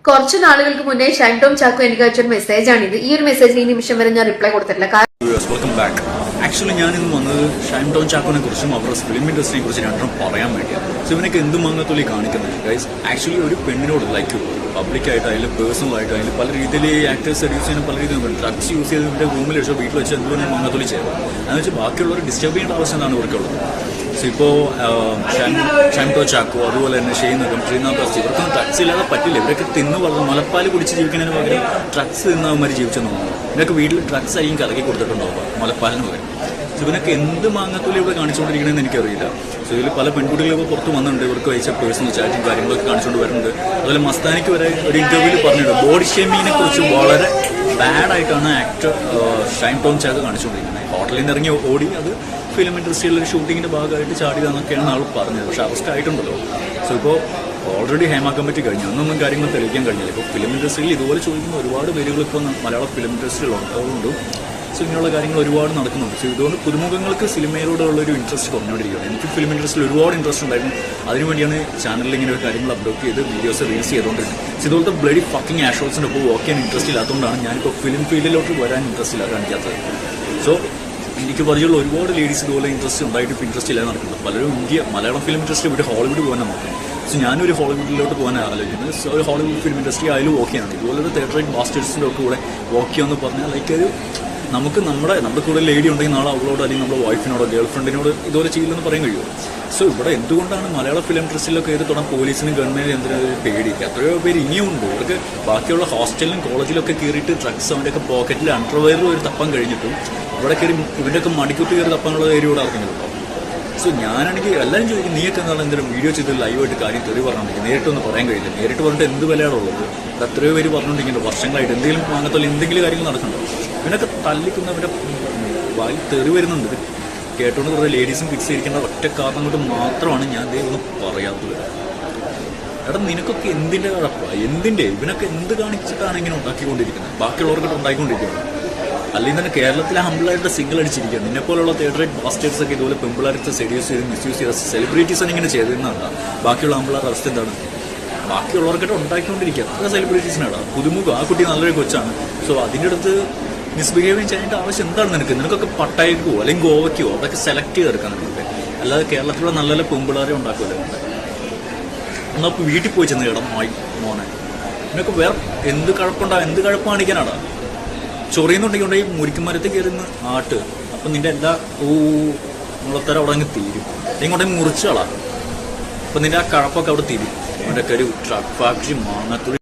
കുറച്ച് നാളുകൾക്ക് മുന്നേ ഷൈൻ ടോം ചാക്കോ എനിക്ക് അയച്ചൊരു മെസ്സേജാണിത്. ഈ ഒരു മെസ്സേജിന് ഈ നിമിഷം വരെ ഞാൻ റിപ്ലൈ കൊടുത്തിട്ടില്ല. Welcome back. ആക്ച്വലി ഞാനിന്ന് വന്നത് ഷൈൻ ടോം ചാക്കോനെ കുറിച്ചും അവരുടെ ഫിലിം ഇൻഡസ്ട്രിയെ കുറിച്ച് രണ്ടെണ്ണം പറയാൻ വേണ്ടിയാണ്. സോ ഇവനൊക്കെ എന്ത് മങ്ങത്തൊലി കാണിക്കുന്നത് ഗൈസ്. ആക്ച്വലി ഒരു പെണ്ണിനോട് ലൈക്ക് പബ്ലിക്കായിട്ടായാലും പേഴ്സണൽ ആയിട്ടായാലും പല രീതിയിൽ ആക്ടേഴ്സ് യൂസ് ചെയ്യുന്ന പല രീതിയിൽ ഡ്രഗ്സ് യൂസ് ചെയ്തതിന്റെ റൂമിൽ വെച്ചോ വീട്ടിൽ വെച്ചോ എന്തുകൊണ്ട് മങ്ങത്തൊലി ചെയ്തത് അതെന്ന് വെച്ചാൽ ബാക്കിയുള്ളവർ ഡിസ്റ്റർബ് ചെയ്യേണ്ട ആവശ്യം എന്താണ് ഇവർക്കുള്ളത്. സോ ഇപ്പോൾ ഷൈൻ ടോം ചാക്കോ അതുപോലെ തന്നെ ഷെയ്നകം ശ്രീനാഥ് ദാസ് ഇവർക്കൊന്നും ഡ്രഗ്സ് ഇല്ലാതെ പറ്റില്ല. ഇവരൊക്കെ തിന്ന് വളർന്ന് മുലപ്പാൽ കുടിച്ച് ജീവിക്കുന്നതിന് പകരം ഡ്രഗ്സ് തിന്നവന്മാർ ജീവിച്ചെന്ന് തോന്നുന്നു. ഇവരൊക്കെ വീട്ടിൽ ഡ്രഗ്സ് ആയിരിക്കും കലക്കി കൊടുത്തിട്ടുണ്ടാവുക മുലപ്പാലിന് പകരം. സോ ഇവനൊക്കെ എന്ത് മാങ്ങത്തൊലി ഇവിടെ കാണിച്ചുകൊണ്ടിരിക്കണമെന്ന് എനിക്കറിയില്ല. സോ ഇതിൽ പല പെൺകുട്ടികളൊക്കെ പുറത്ത് വന്നിട്ടുണ്ട്. ഇവർക്ക് അയച്ച പേഴ്സണൽ ചാറ്റും കാര്യങ്ങളൊക്കെ കാണിച്ചുകൊണ്ട് വരുന്നുണ്ട്. അതുപോലെ മസ്താനിക്ക് വരെ ഒരു ഇന്റർവ്യൂവിൽ പറഞ്ഞിട്ടുണ്ട് ബോഡി ഷേമിങ്ങിനെ കുറിച്ച് വളരെ ബാഡായിട്ടാണ് ആക്ടർ ഷൈൻ ടോം ചാക്കോ കാണിച്ചുകൊണ്ടിരിക്കുന്നത്. ഹോട്ടലിൽ നിന്ന് ഇറങ്ങി ഓടി അത് ഫിലിം ഇൻഡസ്ട്രിയിലൊരു ഷൂട്ടിങ്ങിന്റെ ഭാഗമായിട്ട് ചാടിയതെന്നൊക്കെയാണ് ആൾ പറഞ്ഞത്. പക്ഷെ അറസ്റ്റ് ആയിട്ടുണ്ടല്ലോ. സോ ഇപ്പോൾ ഓൾറെഡി ഹേമാക്കാൻ പറ്റി കഴിഞ്ഞു. അന്നൊന്നും കാര്യങ്ങൾ തെളിയിക്കാൻ കഴിഞ്ഞില്ല. ഇപ്പോൾ ഫിലിം ഇൻഡസ്ട്രിയിൽ ഇതുപോലെ ചോദിക്കുന്ന ഒരുപാട് പേരുകൾ ഇപ്പോൾ മലയാള ഫിലിം ഇൻഡസ്ട്രിയിൽ ഉണ്ടാവുന്നുണ്ട്. സോ ഇങ്ങനെയുള്ള കാര്യങ്ങൾ ഒരുപാട് നടക്കുന്നുണ്ട്. സോ ഇതുകൊണ്ട് പുതുമുഖങ്ങൾക്ക് സിനിമയോടുള്ളൊരു ഇൻട്രസ്റ്റ് കുറഞ്ഞുകൊണ്ടിരിക്കുകയാണ്. എനിക്ക് ഫിലിം ഇൻഡസ്ട്രിയിൽ ഒരുപാട് ഇൻട്രസ്റ്റ് ഉണ്ടായിരുന്നു. അതിനുവേണ്ടിയാണ് ചാനലിൽ ഇങ്ങനെ കാര്യങ്ങൾ അപ്ലോഡ് ചെയ്ത് വീഡിയോസ് റീൽസ് ചെയ്തുകൊണ്ടിരുന്നത്. സോ ഇതുപോലത്തെ ബ്ലഡി ഫക്കിംഗ് ആഷോൾസിൻ്റെ ഇപ്പോൾ വർക്ക് ചെയ്യാൻ ഇൻട്രസ്റ്റ് ഇല്ലാത്തതുകൊണ്ടാണ് ഞാനിപ്പോൾ ഫിലിം ഫീൽഡിലോട്ട് വരാൻ ഇൻട്രസ്റ്റ് ഇല്ലാതെ കാണിക്കാത്തത്. സോ എനിക്ക് പരിചയമുള്ള ഒരുപാട് ലേഡീസ് ഇതുപോലെ ഇൻട്രസ്റ്റ് ഉണ്ടായിട്ട് ഇപ്പോൾ ഇൻട്രസ്റ്റ് ഇല്ലാതെ നടക്കുന്നത്. പലരും മലയാളം ഫിലിം ഇൻഡസ്ട്രി വിട്ട് ഹോളിവുഡ് പോകാനാണ് നോക്കുന്നത്. സോ ഞാനൊരു ഹോളിവുഡിലോട്ട് പോകാൻ ആലോചിക്കുന്നത്. സോ ഒരു ഹോളിവുഡ് ഫിലിം ഇൻഡസ്ട്രി ആയാലും ഓക്കെയാണ്. ഇതുപോലെ തേർഡ് റേറ്റ് ബാസ്റ്റേഴ്സിൻ്റെ ഒക്കെ കൂടെ വർക്ക് ചെയ്യാമെന്ന് പറഞ്ഞാൽ ലൈക്ക് ഒരു നമുക്ക് നമ്മുടെ കൂടെ ലേഡി ഉണ്ടെങ്കിൽ നാളെ അവളോട് അല്ലെങ്കിൽ നമ്മുടെ വൈഫിനോടോ ഗേൾ ഫ്രണ്ടിനോട് ഇതുപോലെ ചെയ്യില്ലെന്ന് പറയാൻ കഴിയുമോ? സോ ഇവിടെ എന്തുകൊണ്ടാണ് മലയാള ഫിലിം ഇൻഡസ്ട്രിയിലൊക്കെ കയറി തുടങ്ങാൻ പോലീസിനും ഗവൺമെന്റിനും എന്തിനൊരു പേടിയില്ല? എത്രയോ പേര് ഇനിയും ഉണ്ട്. ഇവർക്ക് ബാക്കിയുള്ള ഹോസ്റ്റലിലും കോളേജിലൊക്കെ കയറിയിട്ട് ഡ്രഗ്സ് അവൻ്റെയൊക്കെ പോക്കറ്റിൽ അണ്ടർവെയറിൽ ഒരു തപ്പം കഴിഞ്ഞിട്ടും ഇവിടെ കയറി ഇവൻ്റെയൊക്കെ മടിക്കുത്തി കയറി തപ്പാനുള്ള ധൈര്യം ഇവിടെ ആർക്കെങ്കിലും. സോ ഞാനാണെങ്കിൽ എല്ലാവരും ചോദിക്കും നീയൊക്കെ എന്താണ് എന്തെങ്കിലും വീഡിയോ ചെയ്ത് ലൈവായിട്ട് കാര്യം തെറി പറഞ്ഞിട്ടുണ്ടെങ്കിൽ നേരിട്ടൊന്നും പറയാൻ കഴിയില്ല. നേരിട്ട് പറഞ്ഞിട്ട് എന്ത് വിലയാണുള്ളത്? അത് എത്രയോ പേര് പറഞ്ഞിട്ടുണ്ടെങ്കിൽ വർഷങ്ങളായിട്ട് എന്തെങ്കിലും വാങ്ങത്തുള്ള എന്തെങ്കിലും കാര്യങ്ങൾ നടക്കുന്നുണ്ടോ? ഇവനൊക്കെ തല്ലിക്കുന്നവരുടെ വായി തെറി വരുന്നുണ്ട്. കേട്ടുകൊണ്ട് കുറേ ലേഡീസും ഫിക്സ് ചെയ്തിരിക്കേണ്ട ഒറ്റ കാരണം കൊണ്ട് മാത്രമാണ് ഞാൻ ദൈവം പറയാത്തത്. എടാ നിനക്കൊക്കെ എന്തിൻ്റെ കുഴപ്പമാണ്? എന്തിൻ്റെ ഇവനൊക്കെ എന്ത് കാണിച്ചിട്ടാണ് ഇങ്ങനെ ഉണ്ടാക്കിക്കൊണ്ടിരിക്കുന്നത്? ബാക്കിയുള്ളവർക്കൊക്കെ ഉണ്ടാക്കിക്കൊണ്ടിരിക്കുന്നത്. അല്ലെങ്കിൽ തന്നെ കേരളത്തിലെ ഹമ്പിളായിട്ട് സിംഗിൾ അടിച്ചിരിക്കുക. നിന്നെപ്പോലുള്ള തേർഡ് റേറ്റ് ബാസ്റ്റേഴ്സ് ഒക്കെ ഇതുപോലെ പെമ്പിളായിട്ട് സെഡ്യൂസ് ചെയ്ത് മിസ്യൂസ് ചെയ്ത സെലിബ്രിറ്റീസാണ് ഇങ്ങനെ ചെയ്തിരുന്നതാണ്. ബാക്കിയുള്ള ഹമ്പിളാർ അവസ്ഥ എന്താണ്? ബാക്കിയുള്ളവർക്കിട്ട് ഉണ്ടാക്കിക്കൊണ്ടിരിക്കുക. അത്ര സെലിബ്രിറ്റീസിനാണ്. പുതുമുഖം ആ കുട്ടി നല്ലൊരു കൊച്ചാണ്. സോ അതിൻ്റെ അടുത്ത് മിസ്ബിഹേവ് ചെയ്യേണ്ട ആവശ്യം എന്താണ് നിനക്ക്? നിനക്കൊക്കെ പട്ടായക്കോ അല്ലെങ്കിൽ ഗോവയ്ക്കോ അതൊക്കെ സെലക്ട് ചെയ്തെടുക്കാൻ നിനക്ക്. അല്ലാതെ കേരളത്തിലുള്ള നല്ല നല്ല പെമ്പിളാരെ ഉണ്ടാക്കുമല്ലോ. എന്നാൽ ഇപ്പോൾ വീട്ടിൽ പോയി ചെന്ന് കേടാ മോനെ നിനക്ക് വേറെ എന്ത് കഴപ്പാണിക്കാനാടാ? ചൊറിയുന്നുണ്ടെങ്കിൽ മുരിക്കുമരത്തിൽ കയറുന്ന ആട്ട്. അപ്പം നിന്റെ എല്ലാ മുളത്തരം അവിടെ അങ്ങ് തീരും. ഇങ്ങോട്ടേക്ക് മുറിച്ചാളാ. അപ്പം നിന്റെ ആ കഴപ്പൊക്കെ അവിടെ തീരും. അവൻ്റെ ഒരു ട്രക്ക് ഫാക്ടറി മാങ്ങാത്തുള്ളി